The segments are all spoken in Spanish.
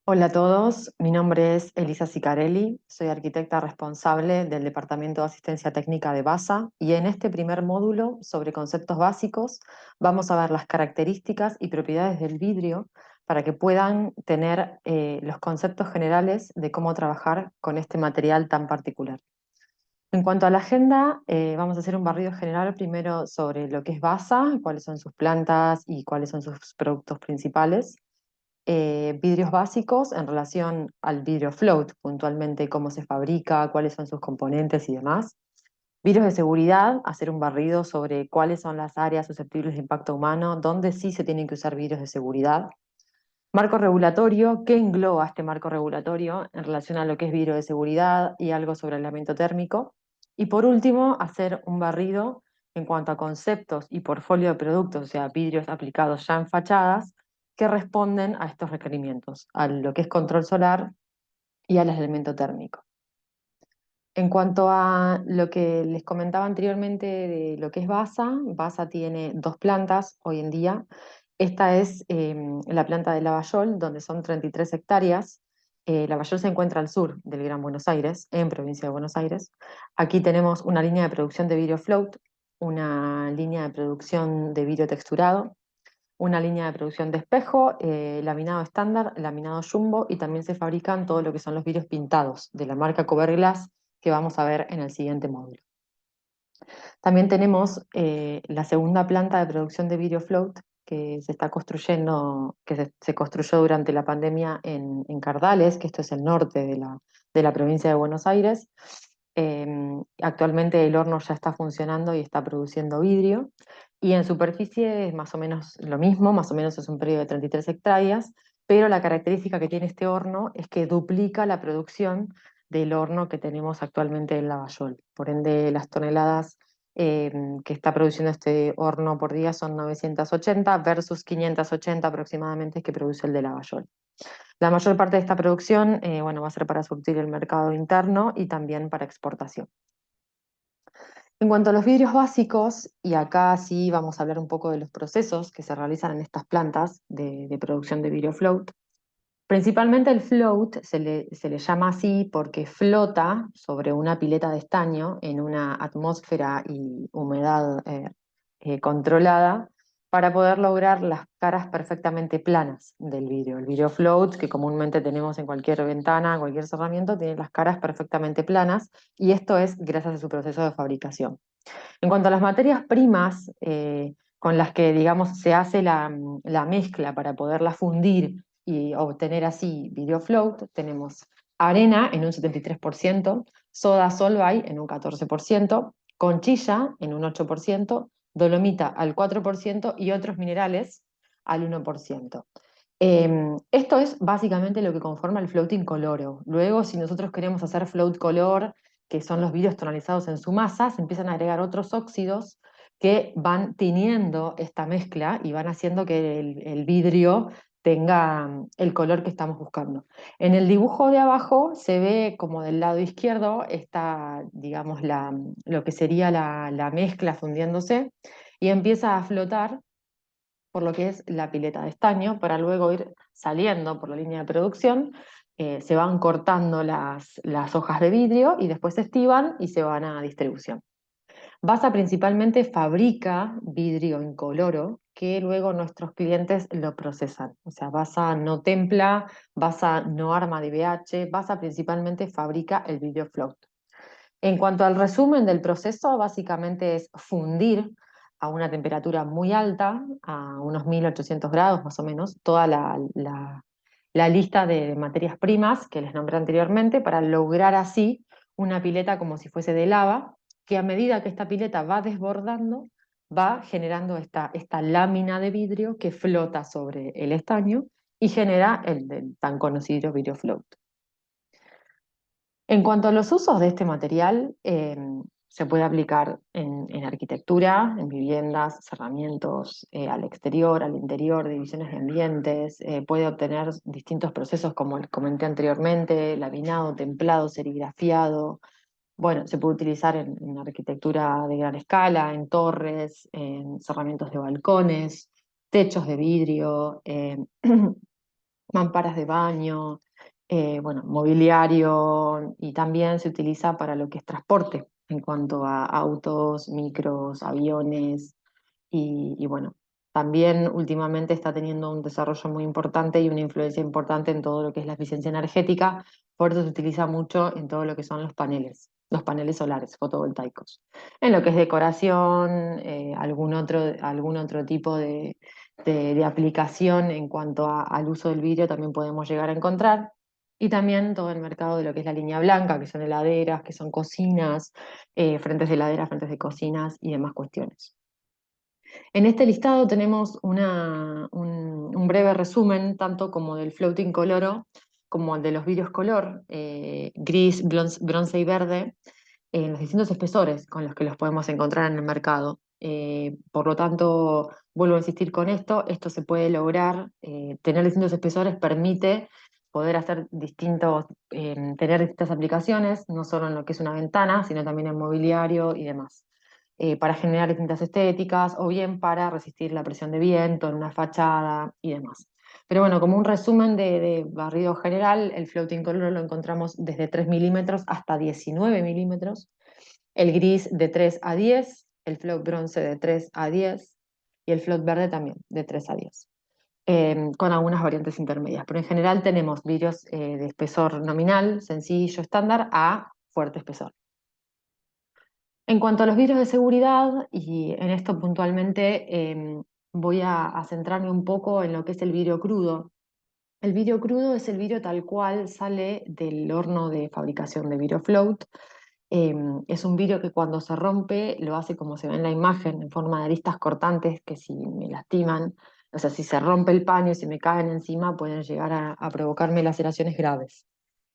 Hola a todos, mi nombre es Elisa Sicarelli, soy arquitecta responsable del Departamento de Asistencia Técnica de BASA y en este primer módulo sobre conceptos básicos vamos a ver las características y propiedades del vidrio para que puedan tener los conceptos generales de cómo trabajar con este material tan particular. En cuanto a la agenda, vamos a hacer un barrido general primero sobre lo que es BASA, cuáles son sus plantas y cuáles son sus productos principales. Vidrios básicos en relación al vidrio float, puntualmente cómo se fabrica, cuáles son sus componentes y demás. Vidrios de seguridad, hacer un barrido sobre cuáles son las áreas susceptibles de impacto humano, dónde sí se tienen que usar vidrios de seguridad. Marco regulatorio, ¿qué engloba este marco regulatorio en relación a lo que es vidrio de seguridad y algo sobre aislamiento térmico? Y por último, hacer un barrido en cuanto a conceptos y portfolio de productos, o sea, vidrios aplicados ya en fachadas, que responden a estos requerimientos, a lo que es control solar y al aislamiento térmico. En cuanto a lo que les comentaba anteriormente de lo que es BASA, BASA tiene dos plantas hoy en día. Esta es la planta de Lavallol, donde son 33 hectáreas. Lavallol se encuentra al sur del Gran Buenos Aires, en provincia de Buenos Aires. Aquí tenemos una línea de producción de vidrio float, una línea de producción de vidrio texturado, una línea de producción de espejo, laminado estándar, laminado jumbo y también se fabrican todo lo que son los vidrios pintados de la marca Coverglass que vamos a ver en el siguiente módulo. También tenemos la segunda planta de producción de vidrio float que se está construyendo, que se construyó durante la pandemia en Cardales, que esto es el norte de la provincia de Buenos Aires. Eh, Actualmente el horno ya está funcionando y está produciendo vidrio. Y en superficie es más o menos lo mismo, más o menos es un periodo de 33 hectáreas, pero la característica que tiene este horno es que duplica la producción del horno que tenemos actualmente en Lavallol. Por ende, las toneladas eh, que está produciendo este horno por día son 980 versus 580 aproximadamente que produce el de Lavallol. La mayor parte de esta producción bueno, va a ser para surtir el mercado interno y también para exportación. En cuanto a los vidrios básicos, y acá sí vamos a hablar un poco de los procesos que se realizan en estas plantas de producción de vidrio float. Principalmente el float se le llama así porque flota sobre una pileta de estaño en una atmósfera y humedad controlada para poder lograr las caras perfectamente planas del vidrio. El vidrio float, que comúnmente tenemos en cualquier ventana, cualquier cerramiento, tiene las caras perfectamente planas y esto es gracias a su proceso de fabricación. En cuanto a las materias primas con las que, digamos, se hace la mezcla para poderla fundir y obtener así video float, tenemos arena en un 73%, soda solvay en un 14%, conchilla en un 8%, dolomita al 4% y otros minerales al 1%. Esto es básicamente lo que conforma el float incoloro. Luego, si nosotros queremos hacer float color, que son los vidrios tonalizados en su masa, se empiezan a agregar otros óxidos que van tiñendo esta mezcla y van haciendo que el vidrio tenga el color que estamos buscando. En el dibujo de abajo se ve como del lado izquierdo está, digamos, lo que sería la mezcla fundiéndose y empieza a flotar por lo que es la pileta de estaño, para luego ir saliendo por la línea de producción. Se van cortando las hojas de vidrio y después se estiban y se van a distribución. Basa principalmente fabrica vidrio incoloro que luego nuestros clientes lo procesan. O sea, Basa no templa, Basa no arma DBH, Basa principalmente fabrica el vidrio float. En cuanto al resumen del proceso, básicamente es fundir a una temperatura muy alta, a unos 1800 grados más o menos, toda la lista de materias primas que les nombré anteriormente para lograr así una pileta como si fuese de lava, que a medida que esta pileta va desbordando, va generando esta lámina de vidrio que flota sobre el estaño y genera el tan conocido vidrio float. En cuanto a los usos de este material, se puede aplicar en arquitectura, en viviendas, cerramientos, al exterior, al interior, divisiones de ambientes, puede obtener distintos procesos como les comenté anteriormente, laminado, templado, serigrafiado. Bueno, se puede utilizar en arquitectura de gran escala, en torres, en cerramientos de balcones, techos de vidrio, mamparas de baño, bueno, mobiliario, y también se utiliza para lo que es transporte, en cuanto a autos, micros, aviones, y bueno, también últimamente está teniendo un desarrollo muy importante y una influencia importante en todo lo que es la eficiencia energética, por eso se utiliza mucho en todo lo que son los paneles solares fotovoltaicos. En lo que es decoración, algún otro tipo de aplicación en cuanto al uso del vidrio también podemos llegar a encontrar. Y también todo el mercado de lo que es la línea blanca, que son heladeras, que son cocinas, frentes de heladeras, frentes de cocinas y demás cuestiones. En este listado tenemos un breve resumen, tanto como del floating coloro, como el de los vidrios color, gris, bronce y verde, en los distintos espesores con los que los podemos encontrar en el mercado. Por lo tanto, vuelvo a insistir con esto se puede lograr, tener distintos espesores permite poder hacer tener distintas aplicaciones, no solo en lo que es una ventana, sino también en mobiliario y demás, para generar distintas estéticas o bien para resistir la presión de viento en una fachada y demás. Pero bueno, como un resumen de barrido general, el floating color lo encontramos desde 3 milímetros hasta 19 milímetros, el gris de 3 a 10, el float bronce de 3 a 10 y el float verde también de 3 a 10, con algunas variantes intermedias. Pero en general tenemos vidrios de espesor nominal, sencillo, estándar, a fuerte espesor. En cuanto a los vidrios de seguridad, y en esto puntualmente voy a centrarme un poco en lo que es el vidrio crudo. El vidrio crudo es el vidrio tal cual sale del horno de fabricación de vidrio float. Es un vidrio que cuando se rompe lo hace como se ve en la imagen, en forma de aristas cortantes que si me lastiman, o sea, si se rompe el paño y si me caen encima pueden llegar a provocarme laceraciones graves.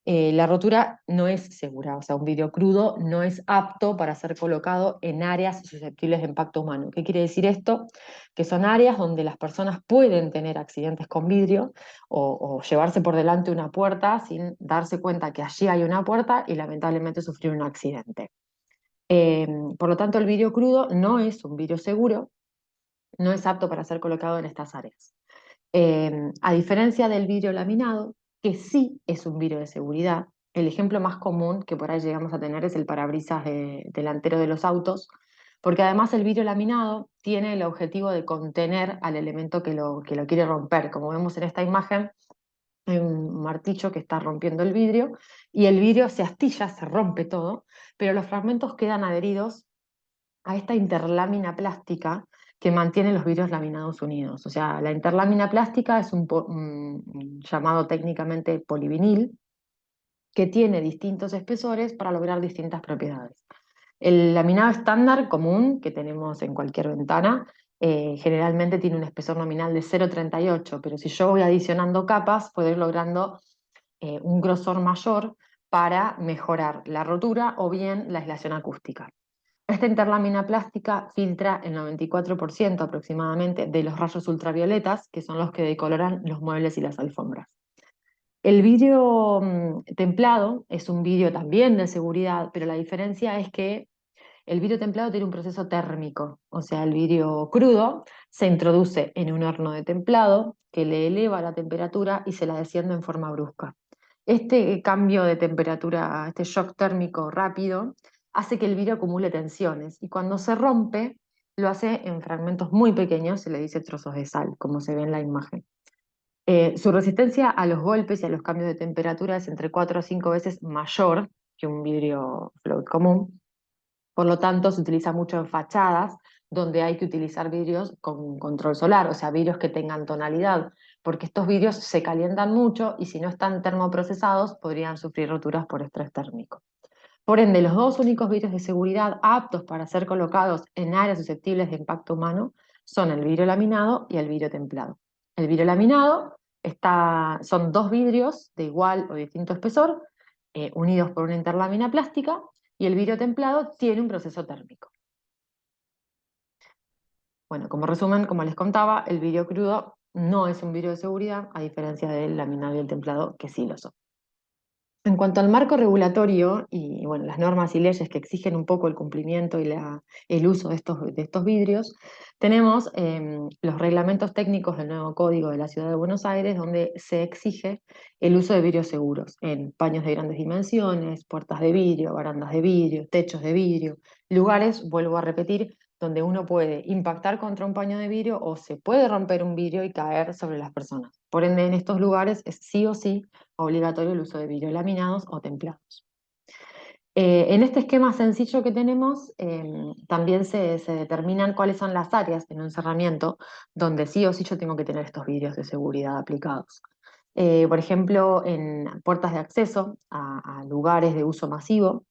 La rotura no es segura, o sea, un vidrio crudo no es apto para ser colocado en áreas susceptibles de impacto humano. ¿Qué quiere decir esto? Que son áreas donde las personas pueden tener accidentes con vidrio o llevarse por delante una puerta sin darse cuenta que allí hay una puerta y lamentablemente sufrir un accidente. Eh, por lo tanto, el vidrio crudo no es un vidrio seguro, no es apto para ser colocado en estas áreas. A diferencia del vidrio laminado, que sí es un vidrio de seguridad, el ejemplo más común que por ahí llegamos a tener es el parabrisas delantero de los autos, porque además el vidrio laminado tiene el objetivo de contener al elemento que lo quiere romper. Como vemos en esta imagen, hay un martillo que está rompiendo el vidrio y el vidrio se astilla, se rompe todo, pero los fragmentos quedan adheridos a esta interlámina plástica que mantiene los vidrios laminados unidos. O sea, la interlámina plástica es un llamado técnicamente polivinil que tiene distintos espesores para lograr distintas propiedades. El laminado estándar común que tenemos en cualquier ventana generalmente tiene un espesor nominal de 0,38, pero si yo voy adicionando capas, puedo ir logrando un grosor mayor para mejorar la rotura o bien la aislación acústica. Esta interlámina plástica filtra el 94% aproximadamente de los rayos ultravioletas, que son los que decoloran los muebles y las alfombras. El vidrio templado es un vidrio también de seguridad, pero la diferencia es que el vidrio templado tiene un proceso térmico, o sea, el vidrio crudo se introduce en un horno de templado que le eleva la temperatura y se la desciende en forma brusca. Este cambio de temperatura, este shock térmico rápido, hace que el vidrio acumule tensiones y cuando se rompe lo hace en fragmentos muy pequeños, se le dice trozos de sal, como se ve en la imagen. Su resistencia a los golpes y a los cambios de temperatura es entre 4 a 5 veces mayor que un vidrio float común. Por lo tanto, se utiliza mucho en fachadas donde hay que utilizar vidrios con control solar, o sea, vidrios que tengan tonalidad, porque estos vidrios se calientan mucho y si no están termoprocesados podrían sufrir roturas por estrés térmico. Por ende, los dos únicos vidrios de seguridad aptos para ser colocados en áreas susceptibles de impacto humano son el vidrio laminado y el vidrio templado. El vidrio laminado son dos vidrios de igual o distinto espesor, unidos por una interlámina plástica, y el vidrio templado tiene un proceso térmico. Bueno, como resumen, como les contaba, el vidrio crudo no es un vidrio de seguridad, a diferencia del laminado y el templado, que sí lo son. En cuanto al marco regulatorio y bueno, las normas y leyes que exigen un poco el cumplimiento y el uso de estos vidrios, tenemos los reglamentos técnicos del nuevo Código de la Ciudad de Buenos Aires, donde se exige el uso de vidrios seguros en paños de grandes dimensiones, puertas de vidrio, barandas de vidrio, techos de vidrio, lugares, vuelvo a repetir, donde uno puede impactar contra un paño de vidrio o se puede romper un vidrio y caer sobre las personas. Por ende, en estos lugares es sí o sí obligatorio el uso de vidrios laminados o templados. En este esquema sencillo que tenemos, también se determinan cuáles son las áreas en un encerramiento donde sí o sí yo tengo que tener estos vidrios de seguridad aplicados. Por ejemplo, en puertas de acceso a lugares de uso masivo,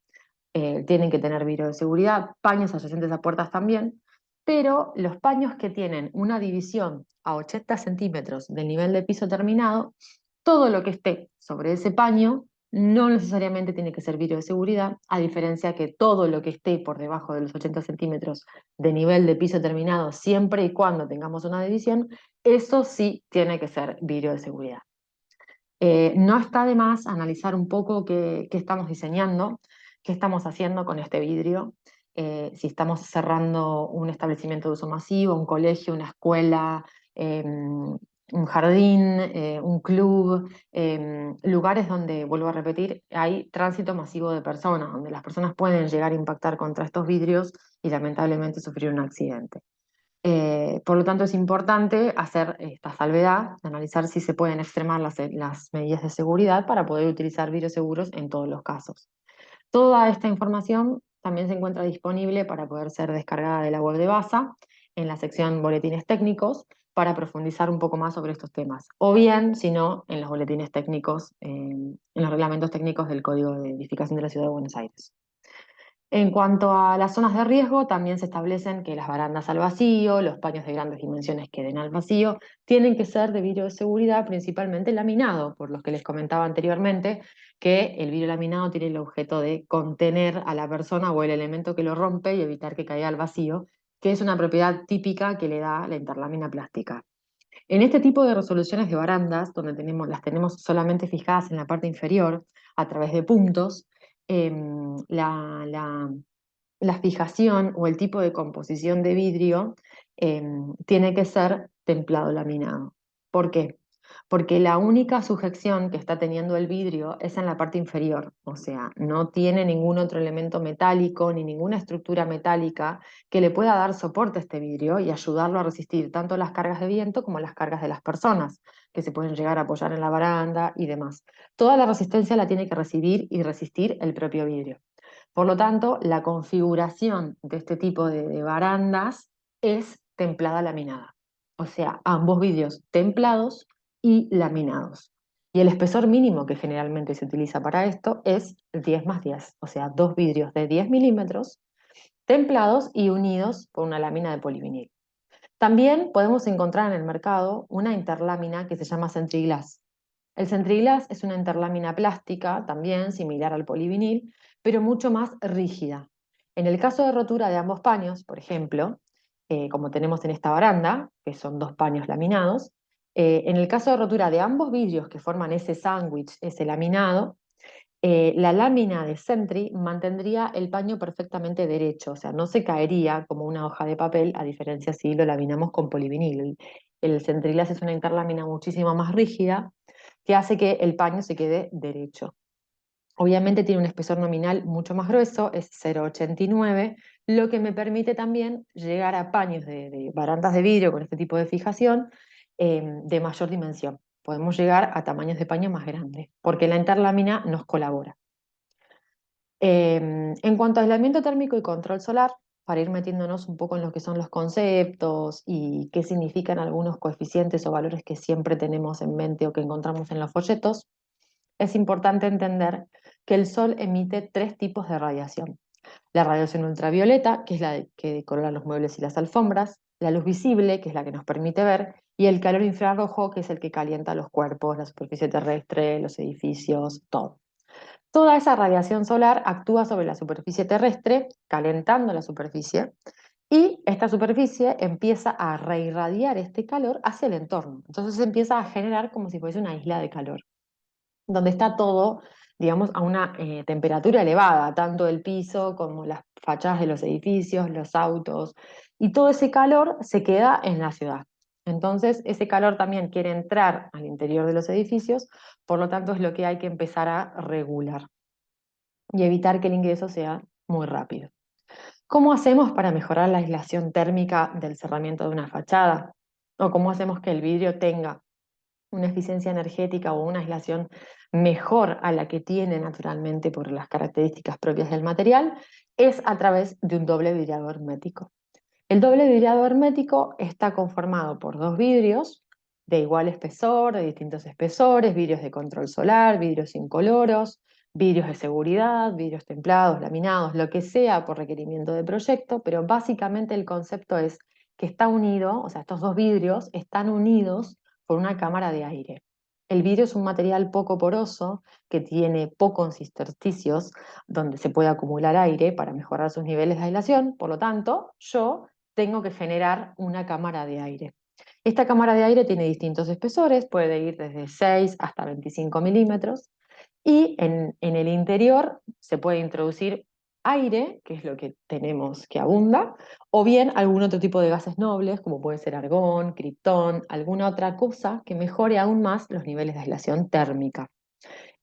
tienen que tener vidrio de seguridad, paños adyacentes a puertas también, pero los paños que tienen una división a 80 centímetros del nivel de piso terminado, todo lo que esté sobre ese paño no necesariamente tiene que ser vidrio de seguridad, a diferencia que todo lo que esté por debajo de los 80 centímetros de nivel de piso terminado, siempre y cuando tengamos una división, eso sí tiene que ser vidrio de seguridad. No está de más analizar un poco qué estamos diseñando, qué estamos haciendo con este vidrio, si estamos cerrando un establecimiento de uso masivo, un colegio, una escuela, un jardín, un club, lugares donde, vuelvo a repetir, hay tránsito masivo de personas, donde las personas pueden llegar a impactar contra estos vidrios y lamentablemente sufrir un accidente. Por lo tanto, es importante hacer esta salvedad, analizar si se pueden extremar las medidas de seguridad para poder utilizar vidrios seguros en todos los casos. Toda esta información también se encuentra disponible para poder ser descargada de la web de BASA en la sección Boletines Técnicos para profundizar un poco más sobre estos temas. O bien, si no, en los boletines técnicos, en los reglamentos técnicos del Código de Edificación de la Ciudad de Buenos Aires. En cuanto a las zonas de riesgo, también se establecen que las barandas al vacío, los paños de grandes dimensiones que den al vacío, tienen que ser de vidrio de seguridad, principalmente laminado, por los que les comentaba anteriormente, que el vidrio laminado tiene el objeto de contener a la persona o el elemento que lo rompe y evitar que caiga al vacío, que es una propiedad típica que le da la interlámina plástica. En este tipo de resoluciones de barandas, donde las tenemos solamente fijadas en la parte inferior a través de puntos, la, la- la fijación o el tipo de composición de vidrio tiene que ser templado laminado. ¿Por qué? Porque la única sujeción que está teniendo el vidrio es en la parte inferior, o sea, no tiene ningún otro elemento metálico ni ninguna estructura metálica que le pueda dar soporte a este vidrio y ayudarlo a resistir tanto las cargas de viento como las cargas de las personas que se pueden llegar a apoyar en la baranda y demás. Toda la resistencia la tiene que recibir y resistir el propio vidrio. Por lo tanto, la configuración de este tipo de barandas es templada laminada. O sea, ambos vidrios templados y laminados. Y el espesor mínimo que generalmente se utiliza para esto es 10 más 10, o sea, dos vidrios de 10 milímetros templados y unidos por una lámina de polivinil. También podemos encontrar en el mercado una interlámina que se llama Centriglass. El Centriglass es una interlámina plástica, también similar al polivinil, pero mucho más rígida. En el caso de rotura de ambos paños, por ejemplo, como tenemos en esta baranda, que son dos paños laminados, en el caso de rotura de ambos vidrios que forman ese sándwich, ese laminado, la lámina de Sentry mantendría el paño perfectamente derecho, o sea, no se caería como una hoja de papel, a diferencia si lo laminamos con polivinil. El Centriglass es una interlámina muchísimo más rígida que hace que el paño se quede derecho. Obviamente tiene un espesor nominal mucho más grueso, es 0,89, lo que me permite también llegar a paños de barandas de vidrio con este tipo de fijación de mayor dimensión. Podemos llegar a tamaños de paño más grandes, porque la interlámina nos colabora. En cuanto a aislamiento térmico y control solar, para ir metiéndonos un poco en lo que son los conceptos y qué significan algunos coeficientes o valores que siempre tenemos en mente o que encontramos en los folletos, es importante entender que el Sol emite tres tipos de radiación. La radiación ultravioleta, que es que decora los muebles y las alfombras, la luz visible, que es la que nos permite ver, y el calor infrarrojo, que es el que calienta los cuerpos, la superficie terrestre, los edificios, todo. Toda esa radiación solar actúa sobre la superficie terrestre, calentando la superficie, y esta superficie empieza a reirradiar este calor hacia el entorno. Entonces empieza a generar como si fuese una isla de calor donde está todo digamos, a una temperatura elevada, tanto el piso como las fachadas de los edificios, los autos, y todo ese calor se queda en la ciudad. Entonces, ese calor también quiere entrar al interior de los edificios, por lo tanto es lo que hay que empezar a regular y evitar que el ingreso sea muy rápido. ¿Cómo hacemos para mejorar la aislación térmica del cerramiento de una fachada? ¿O cómo hacemos que el vidrio tenga una eficiencia energética o una aislación mejor a la que tiene naturalmente por las características propias del material? Es a través de un doble vidriado hermético. El doble vidriado hermético está conformado por dos vidrios de igual espesor, de distintos espesores, vidrios de control solar, vidrios incoloros, vidrios de seguridad, vidrios templados, laminados, lo que sea por requerimiento de proyecto, pero básicamente el concepto es que está unido, o sea, estos dos vidrios están unidos por una cámara de aire. El vidrio es un material poco poroso que tiene pocos intersticios donde se puede acumular aire para mejorar sus niveles de aislación, por lo tanto, yo tengo que generar una cámara de aire. Esta cámara de aire tiene distintos espesores, puede ir desde 6 hasta 25 milímetros, y en el interior se puede introducir aire, que es lo que tenemos que abunda, o bien algún otro tipo de gases nobles, como puede ser argón, criptón, alguna otra cosa que mejore aún más los niveles de aislación térmica.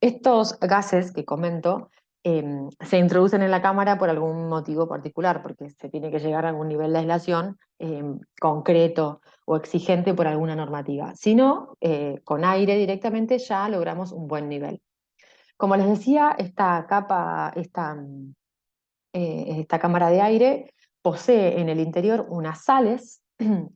Estos gases que comento se introducen en la cámara por algún motivo particular, porque se tiene que llegar a algún nivel de aislación concreto o exigente por alguna normativa. Si no, con aire directamente ya logramos un buen nivel. Como les decía, esta cámara de aire posee en el interior unas sales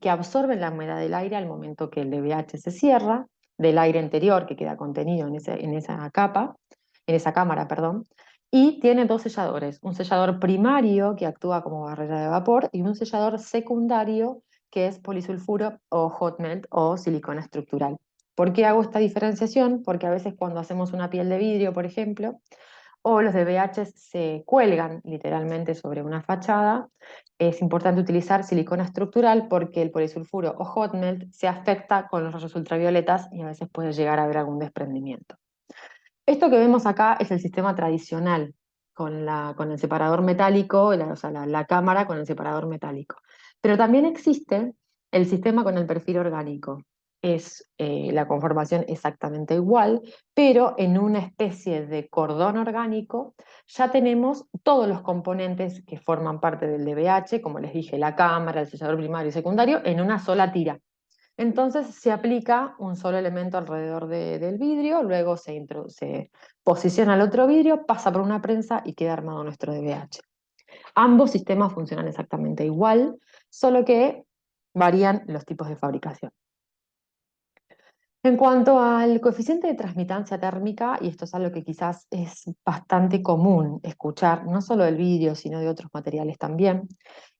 que absorben la humedad del aire al momento que el DVH se cierra, del aire interior que queda contenido en esa capa, en esa cámara, perdón, y tiene dos selladores, un sellador primario que actúa como barrera de vapor y un sellador secundario que es polisulfuro o hot melt o silicona estructural. ¿Por qué hago esta diferenciación? Porque a veces cuando hacemos una piel de vidrio, por ejemplo, o los DVH se cuelgan literalmente sobre una fachada, es importante utilizar silicona estructural porque el polisulfuro o hot melt se afecta con los rayos ultravioletas y a veces puede llegar a haber algún desprendimiento. Esto que vemos acá es el sistema tradicional, con el separador metálico, o sea, la cámara con el separador metálico. Pero también existe el sistema con el perfil orgánico. Es la conformación exactamente igual, pero en una especie de cordón orgánico ya tenemos todos los componentes que forman parte del DVH, como les dije, la cámara, el sellador primario y secundario, en una sola tira. Entonces se aplica un solo elemento alrededor del vidrio, luego se posiciona el otro vidrio, pasa por una prensa y queda armado nuestro DVH. Ambos sistemas funcionan exactamente igual, solo que varían los tipos de fabricación. En cuanto al coeficiente de transmitancia térmica, y esto es algo que quizás es bastante común escuchar, no solo del vidrio, sino de otros materiales también,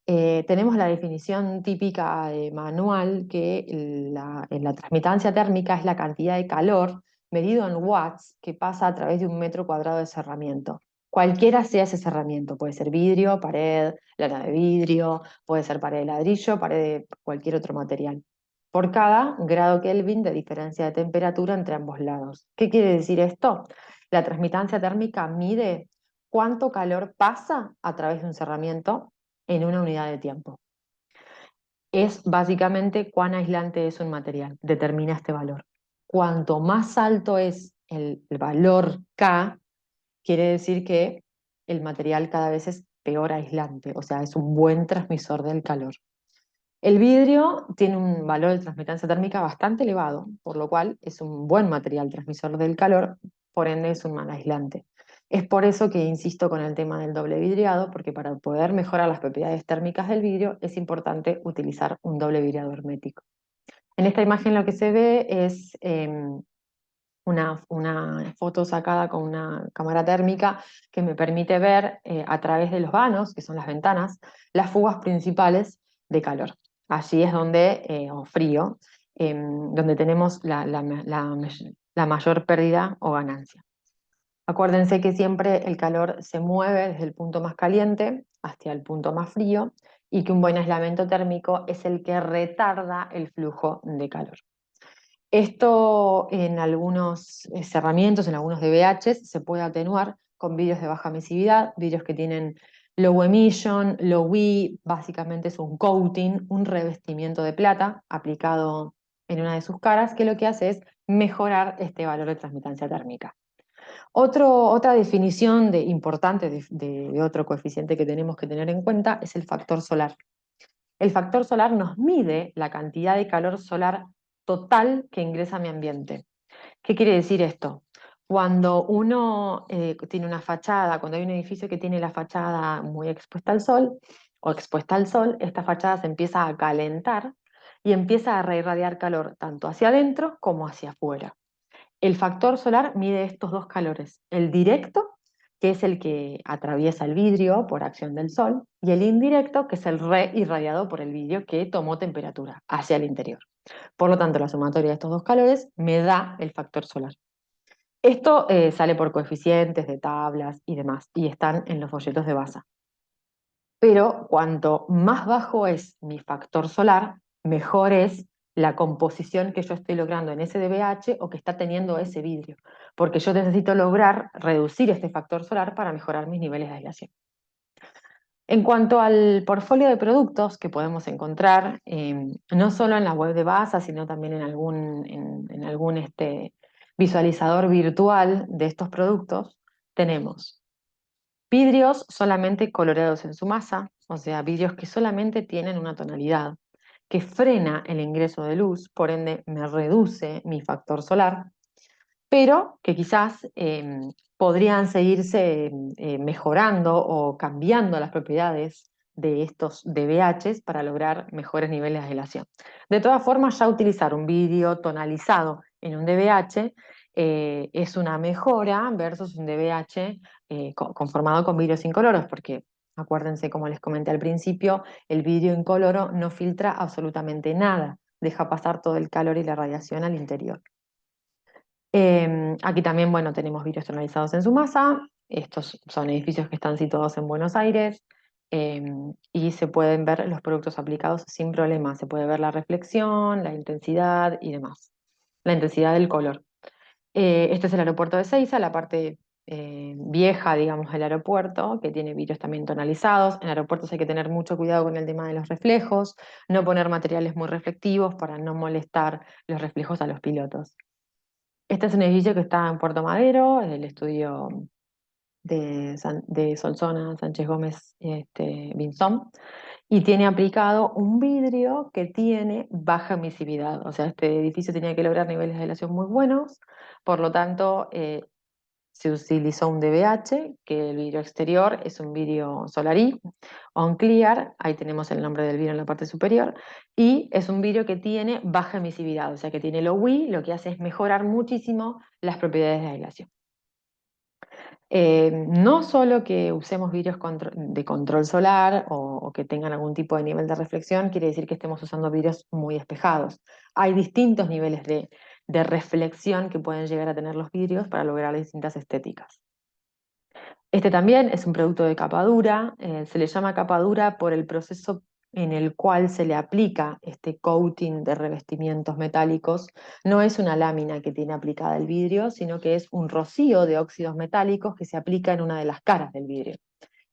tenemos la definición típica de manual que la transmitancia térmica es la cantidad de calor medido en watts que pasa a través de un metro cuadrado de cerramiento. Cualquiera sea ese cerramiento, puede ser vidrio, pared, lana de vidrio, puede ser pared de ladrillo, pared de cualquier otro material, por cada grado Kelvin de diferencia de temperatura entre ambos lados. ¿Qué quiere decir esto? La transmitancia térmica mide cuánto calor pasa a través de un cerramiento en una unidad de tiempo. Es básicamente cuán aislante es un material, determina este valor. Cuanto más alto es el valor K, quiere decir que el material cada vez es peor aislante, o sea, es un buen transmisor del calor. El vidrio tiene un valor de transmitancia térmica bastante elevado, por lo cual es un buen material transmisor del calor, por ende es un mal aislante. Es por eso que insisto con el tema del doble vidriado, porque para poder mejorar las propiedades térmicas del vidrio es importante utilizar un doble vidriado hermético. En esta imagen lo que se ve es una foto sacada con una cámara térmica que me permite ver a través de los vanos, que son las ventanas, las fugas principales de calor. Allí es donde, o frío, donde tenemos la mayor pérdida o ganancia. Acuérdense que siempre el calor se mueve desde el punto más caliente hacia el punto más frío y que un buen aislamiento térmico es el que retarda el flujo de calor. Esto en algunos cerramientos, en algunos DVHs, se puede atenuar con vidrios de baja emisividad, vidrios que tienen low emission, low E, básicamente es un coating, un revestimiento de plata aplicado en una de sus caras, que lo que hace es mejorar este valor de transmitancia térmica. Otra definición importante de otro coeficiente que tenemos que tener en cuenta es el factor solar. El factor solar nos mide la cantidad de calor solar total que ingresa a mi ambiente. ¿Qué quiere decir esto? Cuando uno tiene una fachada, cuando hay un edificio que tiene la fachada muy expuesta al sol o expuesta al sol, esta fachada se empieza a calentar y empieza a irradiar calor tanto hacia adentro como hacia afuera. El factor solar mide estos dos calores, el directo, que es el que atraviesa el vidrio por acción del sol, y el indirecto, que es el reirradiado por el vidrio que tomó temperatura hacia el interior. Por lo tanto, la sumatoria de estos dos calores me da el factor solar. Esto sale por coeficientes de tablas y demás, y están en los folletos de Basa. Pero cuanto más bajo es mi factor solar, mejor es la composición que yo estoy logrando en ese DBH o que está teniendo ese vidrio, porque yo necesito lograr reducir este factor solar para mejorar mis niveles de aislación. En cuanto al portfolio de productos que podemos encontrar, no solo en la web de Basa, sino también en algún visualizador virtual de estos productos, tenemos vidrios solamente coloreados en su masa, o sea, vidrios que solamente tienen una tonalidad, que frena el ingreso de luz, por ende me reduce mi factor solar, pero que quizás podrían seguirse mejorando o cambiando las propiedades de estos DBHs para lograr mejores niveles de aislación. De todas formas, ya utilizar un vidrio tonalizado en un DBH es una mejora versus un DBH conformado con vidrios incoloros, porque acuérdense, como les comenté al principio, el vidrio incoloro no filtra absolutamente nada, deja pasar todo el calor y la radiación al interior. Aquí también, bueno, tenemos vidrios tonalizados en su masa. Estos son edificios que están situados en Buenos Aires eh, y se pueden ver los productos aplicados sin problema. Se puede ver la reflexión, la intensidad y demás. La intensidad del color. Este es el aeropuerto de Ezeiza, la parte vieja, digamos, del aeropuerto, que tiene vidrios también tonalizados. En aeropuertos hay que tener mucho cuidado con el tema de los reflejos, no poner materiales muy reflectivos para no molestar los reflejos a los pilotos. Este es un edificio que está en Puerto Madero, el estudio de Solsona, Sánchez Gómez, Binzón, y tiene aplicado un vidrio que tiene baja emisividad. O sea, este edificio tenía que lograr niveles de aislación muy buenos, por lo tanto, se utilizó un DBH, que el vidrio exterior es un vidrio Solarí, On Clear, ahí tenemos el nombre del vidrio en la parte superior, y es un vidrio que tiene baja emisividad, o sea que tiene low E, lo que hace es mejorar muchísimo las propiedades de aislación. No solo que usemos vidrios de control solar o que tengan algún tipo de nivel de reflexión, quiere decir que estemos usando vidrios muy despejados. Hay distintos niveles de reflexión que pueden llegar a tener los vidrios para lograr distintas estéticas. Este también es un producto de capa dura, se le llama capa dura por el proceso en el cual se le aplica este coating de revestimientos metálicos. No es una lámina que tiene aplicada el vidrio, sino que es un rocío de óxidos metálicos que se aplica en una de las caras del vidrio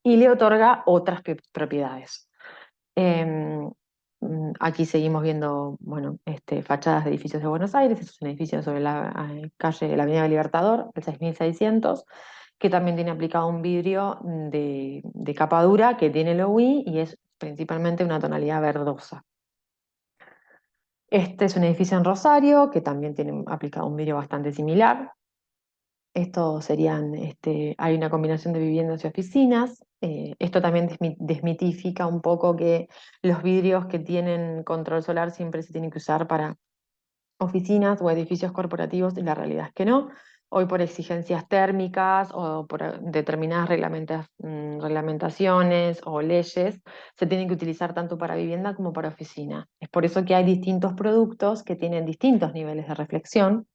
y le otorga otras propiedades. Em, Aquí seguimos viendo, bueno, fachadas de edificios de Buenos Aires. Este es un edificio sobre la calle de la Avenida Libertador, el 6600, que también tiene aplicado un vidrio de capa dura que tiene low E y es principalmente una tonalidad verdosa. Este es un edificio en Rosario que también tiene aplicado un vidrio bastante similar. Esto serían, hay una combinación de viviendas y oficinas. Esto también desmitifica un poco que los vidrios que tienen control solar siempre se tienen que usar para oficinas o edificios corporativos, y la realidad es que no. Hoy por exigencias térmicas o por determinadas reglamentaciones o leyes, se tienen que utilizar tanto para vivienda como para oficina. Es por eso que hay distintos productos que tienen distintos niveles de reflexión,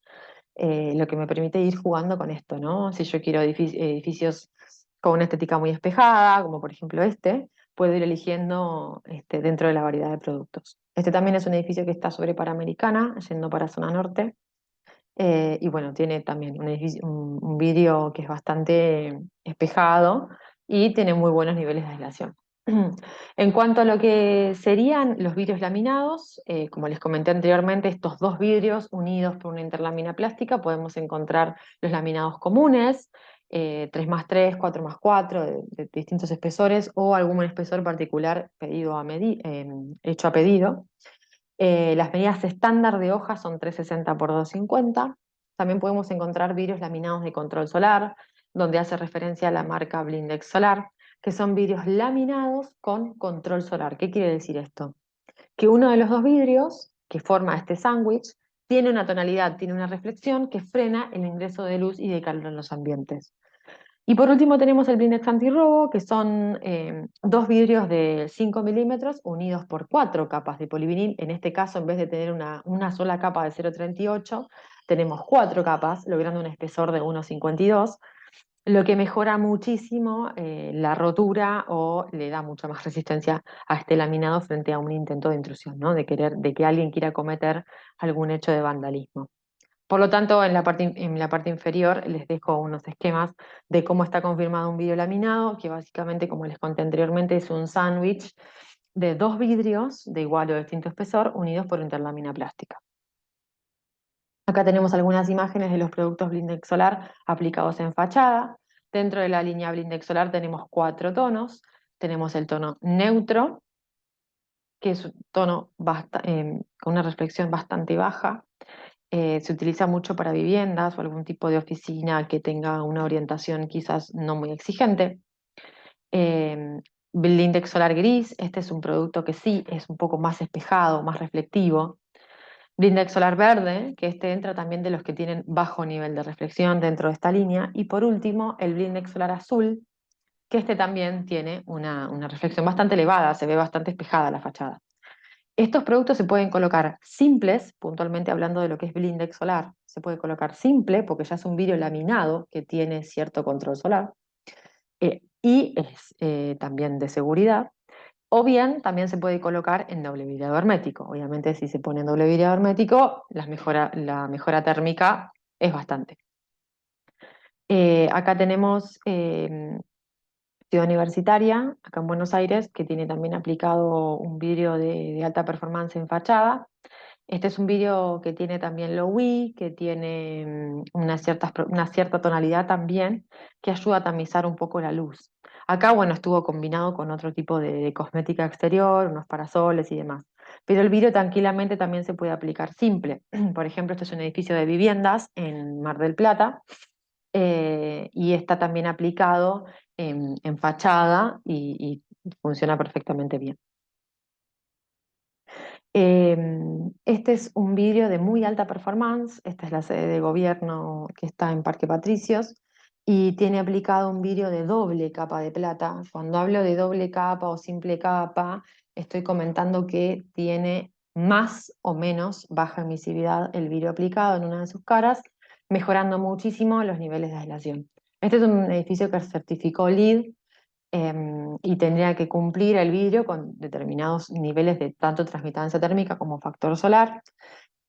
lo que me permite ir jugando con esto, ¿no? Si yo quiero edificios con una estética muy espejada, como por ejemplo este, puede ir eligiendo dentro de la variedad de productos. Este también es un edificio que está sobre Panamericana, yendo para zona norte. Y bueno, tiene también un vidrio que es bastante espejado y tiene muy buenos niveles de aislación. En cuanto a lo que serían los vidrios laminados, como les comenté anteriormente, estos dos vidrios unidos por una interlámina plástica, podemos encontrar los laminados comunes, 3x3, 4x4, de distintos espesores o algún espesor particular hecho a pedido. Las medidas estándar de hoja son 360 por 250. También podemos encontrar vidrios laminados de control solar, donde hace referencia a la marca Blindex Solar, que son vidrios laminados con control solar. ¿Qué quiere decir esto? Que uno de los dos vidrios que forma este sándwich tiene una tonalidad, tiene una reflexión que frena el ingreso de luz y de calor en los ambientes. Y por último tenemos el blindex antirrobo, que son dos vidrios de 5 milímetros unidos por cuatro capas de polivinil. En este caso, en vez de tener una sola capa de 0,38, tenemos cuatro capas, logrando un espesor de 1,52, lo que mejora muchísimo la rotura o le da mucha más resistencia a este laminado frente a un intento de intrusión, ¿no? De que alguien quiera cometer algún hecho de vandalismo. Por lo tanto, en la parte inferior les dejo unos esquemas de cómo está confirmado un vidrio laminado, que básicamente, como les conté anteriormente, es un sándwich de dos vidrios de igual o distinto espesor unidos por interlámina plástica. Acá tenemos algunas imágenes de los productos Blindex Solar aplicados en fachada. Dentro de la línea Blindex Solar tenemos cuatro tonos. Tenemos el tono neutro, que es un tono con una reflexión bastante baja. Se utiliza mucho para viviendas o algún tipo de oficina que tenga una orientación quizás no muy exigente. Eh, Blindex Solar Gris, este es un producto que sí es un poco más espejado, más reflectivo. Blindex Solar Verde, que este entra también de los que tienen bajo nivel de reflexión dentro de esta línea. Y por último, el Blindex Solar Azul, que este también tiene una reflexión bastante elevada, se ve bastante espejada la fachada. Estos productos se pueden colocar simples, puntualmente hablando de lo que es blindex solar. Se puede colocar simple porque ya es un vidrio laminado que tiene cierto control solar y es también de seguridad. O bien también se puede colocar en doble vidrio hermético. Obviamente si se pone en doble vidrio hermético, la mejora térmica es bastante. Acá tenemos Ciudad Universitaria, acá en Buenos Aires, que tiene también aplicado un vidrio de alta performance en fachada. Este es un vidrio que tiene también Low-E, que tiene una cierta tonalidad también, que ayuda a tamizar un poco la luz. Acá, bueno, estuvo combinado con otro tipo de cosmética exterior, unos parasoles y demás. Pero el vidrio tranquilamente también se puede aplicar simple. Por ejemplo, este es un edificio de viviendas en Mar del Plata, y está también aplicado en fachada y funciona perfectamente bien. Este es un vidrio de muy alta performance. Esta es la sede de gobierno que está en Parque Patricios y tiene aplicado un vidrio de doble capa de plata. Cuando hablo de doble capa o simple capa, estoy comentando que tiene más o menos baja emisividad el vidrio aplicado en una de sus caras, mejorando muchísimo los niveles de aislación. Este es un edificio que certificó LEED, y tendría que cumplir el vidrio con determinados niveles de tanto transmitancia térmica como factor solar,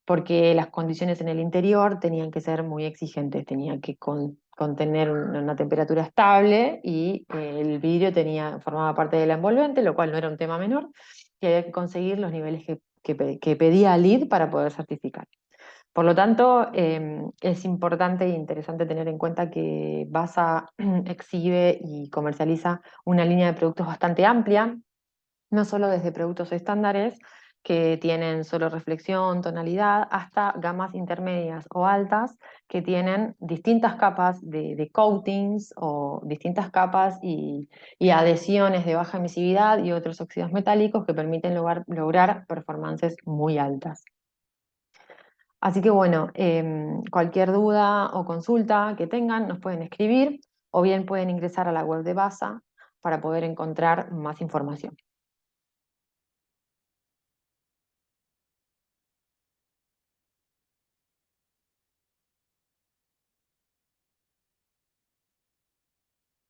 porque las condiciones en el interior tenían que ser muy exigentes, tenía que contener una temperatura estable y el vidrio formaba parte de la envolvente, lo cual no era un tema menor, y había que conseguir los niveles que pedía LEED para poder certificar. Por lo tanto, es importante e interesante tener en cuenta que BASA exhibe y comercializa una línea de productos bastante amplia, no solo desde productos estándares que tienen solo reflexión, tonalidad, hasta gamas intermedias o altas que tienen distintas capas de coatings o distintas capas y adhesiones de baja emisividad y otros óxidos metálicos que permiten lograr performances muy altas. Así que bueno, cualquier duda o consulta que tengan nos pueden escribir o bien pueden ingresar a la web de BASA para poder encontrar más información.